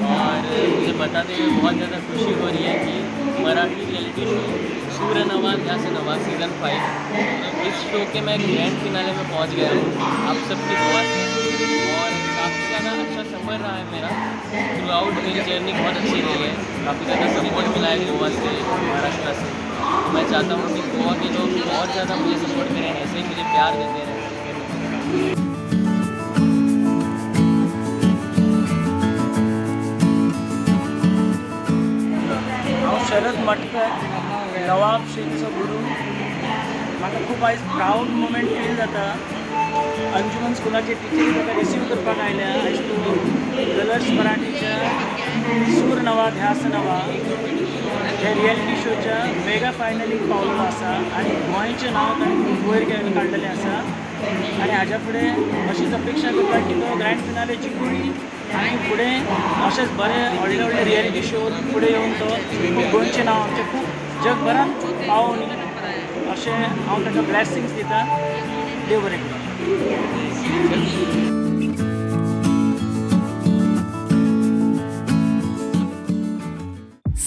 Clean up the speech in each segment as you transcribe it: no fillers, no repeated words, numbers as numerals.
और मुझे बताते हुए बहुत ज़्यादा खुशी हो रही है कि मराठी रियलिटी शो सूर्य नवा ध्यास नवा सीज़न 5, तो इस शो के मैं ग्रैंड फिनाले में पहुंच गया हूँ आप सबकी दुआ से। और काफ़ी ज़्यादा अच्छा सफ़र रहा है मेरा थ्रू आउट। मेरी जर्नी बहुत अच्छी रही है, काफ़ी ज़्यादा सपोर्ट मिला है गोवा से, महाराष्ट्र से। तो मैं चाहता हूँ कि गोवा के लोग बहुत ज़्यादा मुझे सपोर्ट करें, ऐसे ही मुझे प्यार देते रहें। शरद मटकर नवाब शेखचा गुरु म्हाका खूप आयज प्राऊड मोमेंट फील जाता। अंजुमन स्कुलाचे टिचरी ताका रिसीव करपाक आयल्या आयज तूं कलर्स मराठीच्या सूर नवा ध्यास नवा ह्या रियलिटी शोच्या मेगा फायनलीक पावलेलो आसा आनी गोंयचें नांव ताणें खूब वयर काडलेलें आसा। आनी हाज्या फुडें अशीच अपेक्षा करता की तो ग्रँड फिनाले जिखून आनी फुडें अशेंच बरें व्हडले व्हडले रियलिटी शो फुडें येवन तो खूब गोंयचें नांव आमचें खूब जगभरान पावो न्ही अशें हांव ताका ब्लॅसिंग्स दिता। देव बरें करूं।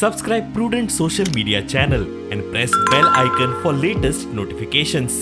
Subscribe Prudent social media channel and press bell icon for latest notifications.